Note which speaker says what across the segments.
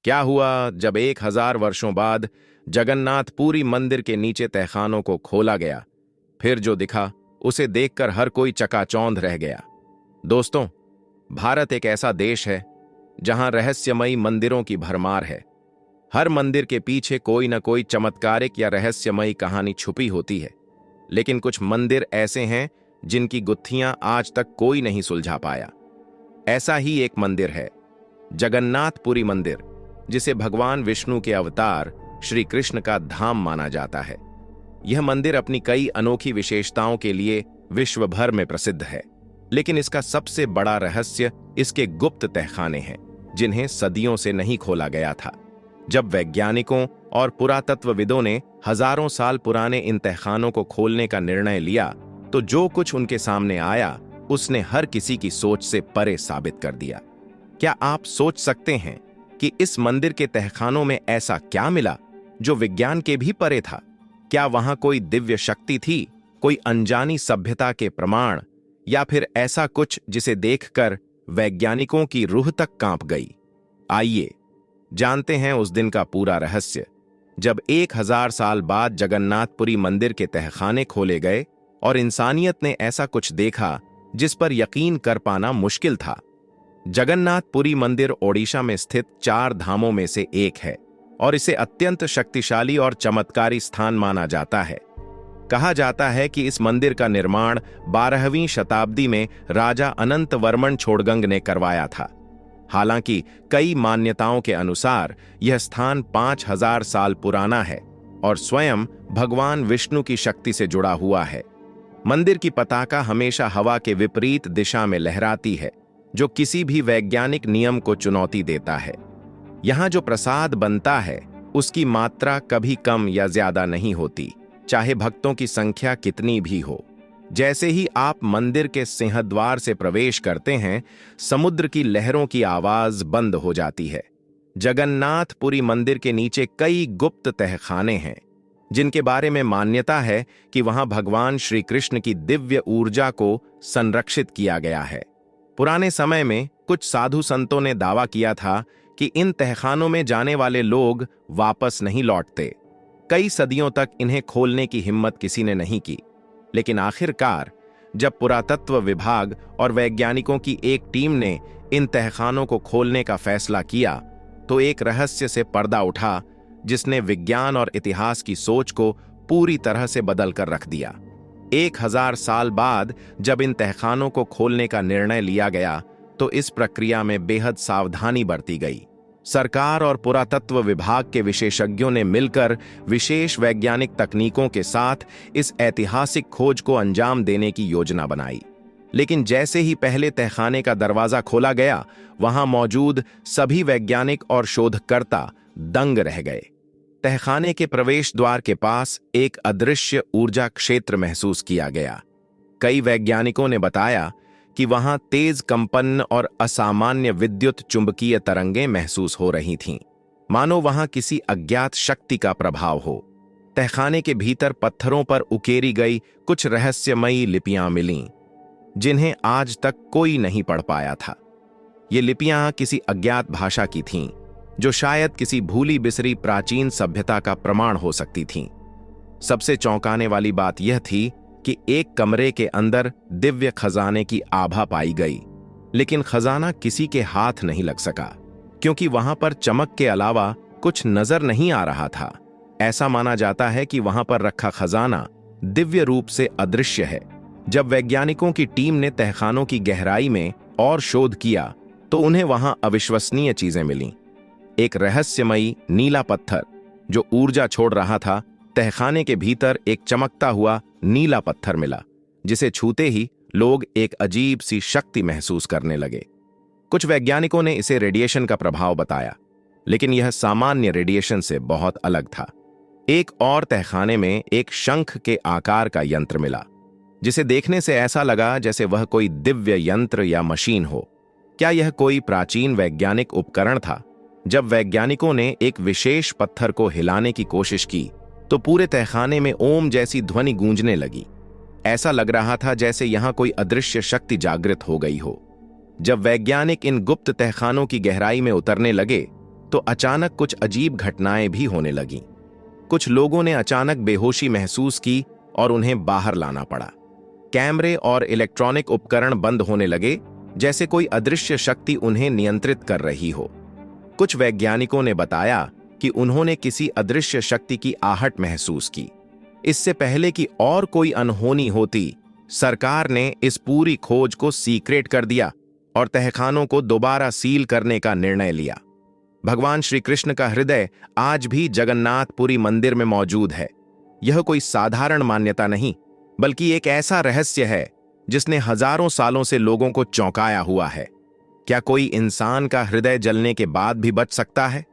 Speaker 1: क्या हुआ जब 1000 वर्षों बाद जगन्नाथपुरी मंदिर के नीचे तहखानों को खोला गया। फिर जो दिखा उसे देखकर हर कोई चकाचौंध रह गया। दोस्तों, भारत एक ऐसा देश है जहां रहस्यमयी मंदिरों की भरमार है। हर मंदिर के पीछे कोई न कोई चमत्कारिक या रहस्यमयी कहानी छुपी होती है। लेकिन कुछ मंदिर ऐसे हैं जिनकी गुत्थियां आज तक कोई नहीं सुलझा पाया। ऐसा ही एक मंदिर है जगन्नाथपुरी मंदिर, जिसे भगवान विष्णु के अवतार श्री कृष्ण का धाम माना जाता है। यह मंदिर अपनी कई अनोखी विशेषताओं के लिए विश्व भर में प्रसिद्ध है। लेकिन इसका सबसे बड़ा रहस्य इसके गुप्त तहखाने हैं, जिन्हें सदियों से नहीं खोला गया था। जब वैज्ञानिकों और पुरातत्वविदों ने हजारों साल पुराने इन तहखानों को खोलने का निर्णय लिया, तो जो कुछ उनके सामने आया उसने हर किसी की सोच से परे साबित कर दिया। क्या आप सोच सकते हैं कि इस मंदिर के तहखानों में ऐसा क्या मिला जो विज्ञान के भी परे था? क्या वहां कोई दिव्य शक्ति थी, कोई अनजानी सभ्यता के प्रमाण, या फिर ऐसा कुछ जिसे देखकर वैज्ञानिकों की रूह तक कांप गई? आइए जानते हैं उस दिन का पूरा रहस्य, जब 1000 साल बाद जगन्नाथपुरी मंदिर के तहखाने खोले गए और इंसानियत ने ऐसा कुछ देखा जिस पर यकीन कर पाना मुश्किल था। जगन्नाथपुरी मंदिर ओडिशा में स्थित 4 धामों में से एक है और इसे अत्यंत शक्तिशाली और चमत्कारी स्थान माना जाता है। कहा जाता है कि इस मंदिर का निर्माण 12वीं शताब्दी में राजा अनंत वर्मन छोड़गंग ने करवाया था। हालांकि कई मान्यताओं के अनुसार यह स्थान 5000 साल पुराना है और स्वयं भगवान विष्णु की शक्ति से जुड़ा हुआ है। मंदिर की पताका हमेशा हवा के विपरीत दिशा में लहराती है, जो किसी भी वैज्ञानिक नियम को चुनौती देता है। यहां जो प्रसाद बनता है उसकी मात्रा कभी कम या ज्यादा नहीं होती, चाहे भक्तों की संख्या कितनी भी हो। जैसे ही आप मंदिर के सिंहद्वार से प्रवेश करते हैं, समुद्र की लहरों की आवाज बंद हो जाती है। जगन्नाथपुरी मंदिर के नीचे कई गुप्त तहखाने हैं, जिनके बारे में मान्यता है कि वहां भगवान श्री कृष्ण की दिव्य ऊर्जा को संरक्षित किया गया है। पुराने समय में कुछ साधु संतों ने दावा किया था कि इन तहखानों में जाने वाले लोग वापस नहीं लौटते। कई सदियों तक इन्हें खोलने की हिम्मत किसी ने नहीं की, लेकिन आखिरकार जब पुरातत्व विभाग और वैज्ञानिकों की एक टीम ने इन तहखानों को खोलने का फैसला किया, तो एक रहस्य से पर्दा उठा जिसने विज्ञान और इतिहास की सोच को पूरी तरह से बदल कर रख दिया। 1000 साल बाद जब इन तहखानों को खोलने का निर्णय लिया गया, तो इस प्रक्रिया में बेहद सावधानी बरती गई। सरकार और पुरातत्व विभाग के विशेषज्ञों ने मिलकर विशेष वैज्ञानिक तकनीकों के साथ इस ऐतिहासिक खोज को अंजाम देने की योजना बनाई। लेकिन जैसे ही पहले तहखाने का दरवाजा खोला गया, वहां मौजूद सभी वैज्ञानिक और शोधकर्ता दंग रह गए। तहखाने के प्रवेश द्वार के पास एक अदृश्य ऊर्जा क्षेत्र महसूस किया गया। कई वैज्ञानिकों ने बताया कि वहां तेज कंपन और असामान्य विद्युत चुंबकीय तरंगें महसूस हो रही थीं, मानो वहां किसी अज्ञात शक्ति का प्रभाव हो। तहखाने के भीतर पत्थरों पर उकेरी गई कुछ रहस्यमयी लिपियां मिलीं, जिन्हें आज तक कोई नहीं पढ़ पाया था। ये लिपियां किसी अज्ञात भाषा की थीं, जो शायद किसी भूली बिसरी प्राचीन सभ्यता का प्रमाण हो सकती थीं। सबसे चौंकाने वाली बात यह थी कि एक कमरे के अंदर दिव्य खजाने की आभा पाई गई, लेकिन खजाना किसी के हाथ नहीं लग सका, क्योंकि वहां पर चमक के अलावा कुछ नजर नहीं आ रहा था। ऐसा माना जाता है कि वहां पर रखा खजाना दिव्य रूप से अदृश्य है। जब वैज्ञानिकों की टीम ने तहखानों की गहराई में और शोध किया, तो उन्हें वहां अविश्वसनीय चीजें मिलीं। एक रहस्यमयी नीला पत्थर जो ऊर्जा छोड़ रहा था। तहखाने के भीतर एक चमकता हुआ नीला पत्थर मिला, जिसे छूते ही लोग एक अजीब सी शक्ति महसूस करने लगे। कुछ वैज्ञानिकों ने इसे रेडिएशन का प्रभाव बताया, लेकिन यह सामान्य रेडिएशन से बहुत अलग था। एक और तहखाने में एक शंख के आकार का यंत्र मिला, जिसे देखने से ऐसा लगा जैसे वह कोई दिव्य यंत्र या मशीन हो। क्या यह कोई प्राचीन वैज्ञानिक उपकरण था? जब वैज्ञानिकों ने एक विशेष पत्थर को हिलाने की कोशिश की, तो पूरे तहखाने में ओम जैसी ध्वनि गूंजने लगी। ऐसा लग रहा था जैसे यहां कोई अदृश्य शक्ति जागृत हो गई हो। जब वैज्ञानिक इन गुप्त तहखानों की गहराई में उतरने लगे, तो अचानक कुछ अजीब घटनाएं भी होने लगीं। कुछ लोगों ने अचानक बेहोशी महसूस की और उन्हें बाहर लाना पड़ा। कैमरे और इलेक्ट्रॉनिक उपकरण बंद होने लगे, जैसे कोई अदृश्य शक्ति उन्हें नियंत्रित कर रही हो। कुछ वैज्ञानिकों ने बताया कि उन्होंने किसी अदृश्य शक्ति की आहट महसूस की। इससे पहले कि और कोई अनहोनी होती, सरकार ने इस पूरी खोज को सीक्रेट कर दिया और तहखानों को दोबारा सील करने का निर्णय लिया। भगवान श्री कृष्ण का हृदय आज भी जगन्नाथपुरी मंदिर में मौजूद है। यह कोई साधारण मान्यता नहीं, बल्कि एक ऐसा रहस्य है जिसने हजारों सालों से लोगों को चौंकाया हुआ है। क्या कोई इंसान का हृदय जलने के बाद भी बच सकता है?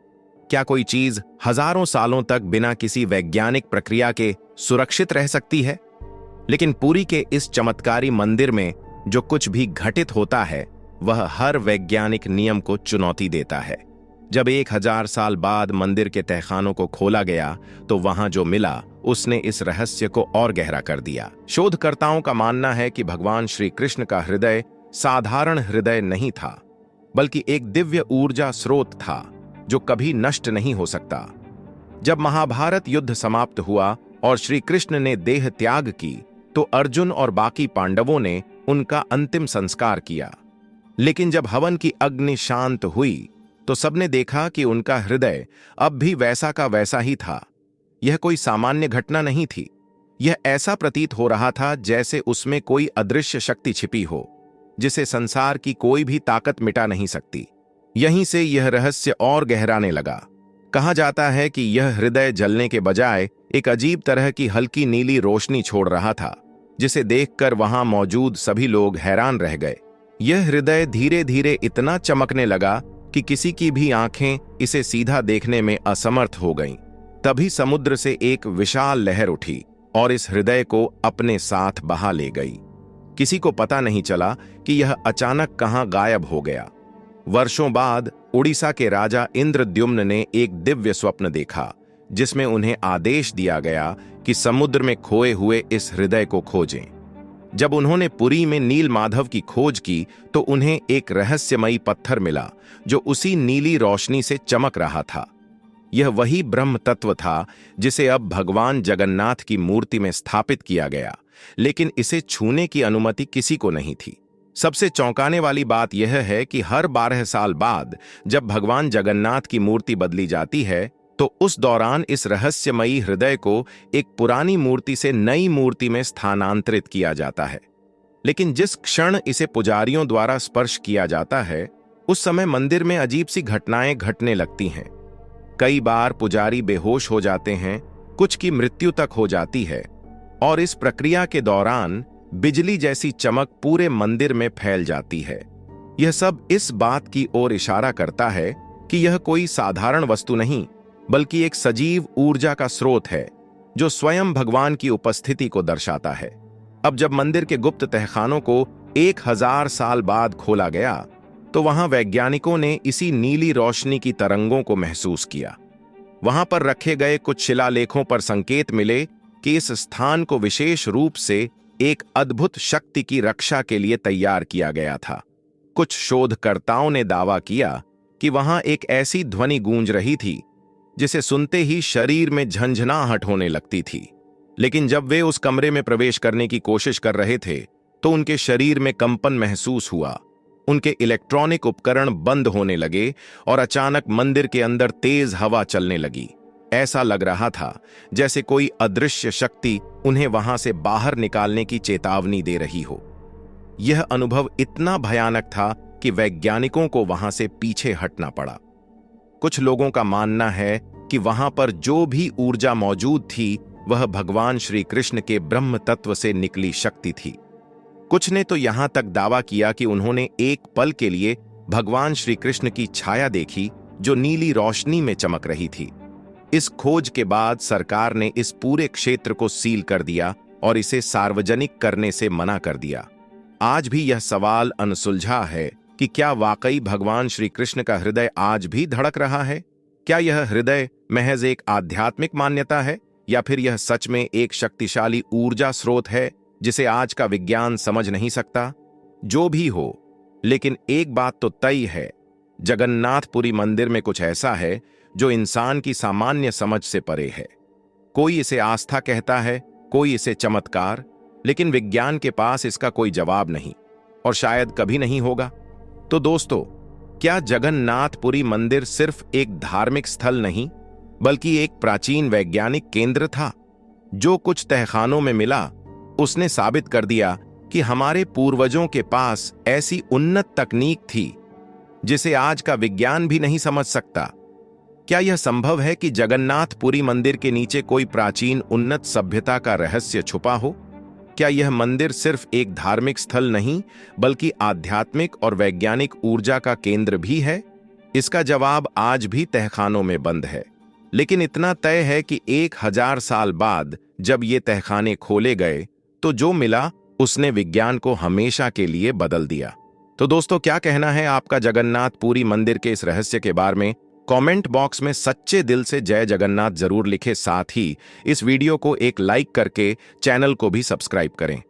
Speaker 1: क्या कोई चीज हजारों सालों तक बिना किसी वैज्ञानिक प्रक्रिया के सुरक्षित रह सकती है? लेकिन पुरी के इस चमत्कारी मंदिर में जो कुछ भी घटित होता है, वह हर वैज्ञानिक नियम को चुनौती देता है। जब 1000 साल बाद मंदिर के तहखानों को खोला गया, तो वहां जो मिला उसने इस रहस्य को और गहरा कर दिया। शोधकर्ताओं का मानना है कि भगवान श्री कृष्ण का हृदय साधारण हृदय नहीं था, बल्कि एक दिव्य ऊर्जा स्रोत था जो कभी नष्ट नहीं हो सकता। जब महाभारत युद्ध समाप्त हुआ और श्री कृष्ण ने देह त्याग की, तो अर्जुन और बाकी पांडवों ने उनका अंतिम संस्कार किया। लेकिन जब हवन की अग्नि शांत हुई, तो सबने देखा कि उनका हृदय अब भी वैसा का वैसा ही था। यह कोई सामान्य घटना नहीं थी। यह ऐसा प्रतीत हो रहा था जैसे उसमें कोई अदृश्य शक्ति छिपी हो, जिसे संसार की कोई भी ताकत मिटा नहीं सकती। यहीं से यह रहस्य और गहराने लगा। कहा जाता है कि यह हृदय जलने के बजाय एक अजीब तरह की हल्की नीली रोशनी छोड़ रहा था, जिसे देखकर वहां मौजूद सभी लोग हैरान रह गए। यह हृदय धीरे धीरे इतना चमकने लगा कि किसी की भी आंखें इसे सीधा देखने में असमर्थ हो गईं। तभी समुद्र से एक विशाल लहर उठी और इस हृदय को अपने साथ बहा ले गई। किसी को पता नहीं चला कि यह अचानक कहां गायब हो गया। वर्षों बाद उड़ीसा के राजा इंद्रद्युम्न ने एक दिव्य स्वप्न देखा, जिसमें उन्हें आदेश दिया गया कि समुद्र में खोए हुए इस हृदय को खोजें। जब उन्होंने पुरी में नील माधव की खोज की, तो उन्हें एक रहस्यमयी पत्थर मिला जो उसी नीली रोशनी से चमक रहा था। यह वही ब्रह्म तत्व था जिसे अब भगवान जगन्नाथ की मूर्ति में स्थापित किया गया, लेकिन इसे छूने की अनुमति किसी को नहीं थी। सबसे चौंकाने वाली बात यह है कि हर 12 साल बाद जब भगवान जगन्नाथ की मूर्ति बदली जाती है, तो उस दौरान इस रहस्यमयी हृदय को एक पुरानी मूर्ति से नई मूर्ति में स्थानांतरित किया जाता है। लेकिन जिस क्षण इसे पुजारियों द्वारा स्पर्श किया जाता है, उस समय मंदिर में अजीब सी घटनाएं घटने लगती हैं। कई बार पुजारी बेहोश हो जाते हैं, कुछ की मृत्यु तक हो जाती है, और इस प्रक्रिया के दौरान बिजली जैसी चमक पूरे मंदिर में फैल जाती है। यह सब इस बात की ओर इशारा करता है कि यह कोई साधारण वस्तु नहीं, बल्कि एक सजीव ऊर्जा का स्रोत है जो स्वयं भगवान की उपस्थिति को दर्शाता है। अब जब मंदिर के गुप्त तहखानों को 1000 साल बाद खोला गया, तो वहां वैज्ञानिकों ने इसी नीली रोशनी की तरंगों को महसूस किया। वहां पर रखे गए कुछ शिलालेखों पर संकेत मिले कि इस स्थान को विशेष रूप से एक अद्भुत शक्ति की रक्षा के लिए तैयार किया गया था। कुछ शोधकर्ताओं ने दावा किया कि वहां एक ऐसी ध्वनि गूंज रही थी जिसे सुनते ही शरीर में झंझनाहट होने लगती थी। लेकिन जब वे उस कमरे में प्रवेश करने की कोशिश कर रहे थे, तो उनके शरीर में कंपन महसूस हुआ। उनके इलेक्ट्रॉनिक उपकरण बंद होने लगे और अचानक मंदिर के अंदर तेज हवा चलने लगी। ऐसा लग रहा था जैसे कोई अदृश्य शक्ति उन्हें वहां से बाहर निकालने की चेतावनी दे रही हो। यह अनुभव इतना भयानक था कि वैज्ञानिकों को वहां से पीछे हटना पड़ा। कुछ लोगों का मानना है कि वहां पर जो भी ऊर्जा मौजूद थी, वह भगवान श्री कृष्ण के ब्रह्म तत्व से निकली शक्ति थी। कुछ ने तो यहां तक दावा किया कि उन्होंने एक पल के लिए भगवान श्री कृष्ण की छाया देखी जो नीली रोशनी में चमक रही थी। इस खोज के बाद सरकार ने इस पूरे क्षेत्र को सील कर दिया और इसे सार्वजनिक करने से मना कर दिया। आज भी यह सवाल अनसुलझा है कि क्या वाकई भगवान श्री कृष्ण का हृदय आज भी धड़क रहा है? क्या यह हृदय महज एक आध्यात्मिक मान्यता है, या फिर यह सच में एक शक्तिशाली ऊर्जा स्रोत है जिसे आज का विज्ञान समझ नहीं सकता? जो भी हो, लेकिन एक बात तो तय है जगन्नाथपुरी मंदिर में कुछ ऐसा है जो इंसान की सामान्य समझ से परे है। कोई इसे आस्था कहता है, कोई इसे चमत्कार, लेकिन विज्ञान के पास इसका कोई जवाब नहीं और शायद कभी नहीं होगा। तो दोस्तों, क्या जगन्नाथपुरी मंदिर सिर्फ एक धार्मिक स्थल नहीं, बल्कि एक प्राचीन वैज्ञानिक केंद्र था? जो कुछ तहखानों में मिला, उसने साबित कर दिया कि हमारे पूर्वजों के पास ऐसी उन्नत तकनीक थी जिसे आज का विज्ञान भी नहीं समझ सकता। क्या यह संभव है कि जगन्नाथपुरी मंदिर के नीचे कोई प्राचीन उन्नत सभ्यता का रहस्य छुपा हो? क्या यह मंदिर सिर्फ एक धार्मिक स्थल नहीं, बल्कि आध्यात्मिक और वैज्ञानिक ऊर्जा का केंद्र भी है? इसका जवाब आज भी तहखानों में बंद है, लेकिन इतना तय है कि 1000 साल बाद जब ये तहखाने खोले गए तो जो मिला उसने विज्ञान को हमेशा के लिए बदल दिया। तो दोस्तों, क्या कहना है आपका जगन्नाथपुरी मंदिर के इस रहस्य के बारे में? कमेंट बॉक्स में सच्चे दिल से जय जगन्नाथ जरूर लिखें। साथ ही इस वीडियो को एक लाइक करके चैनल को भी सब्सक्राइब करें।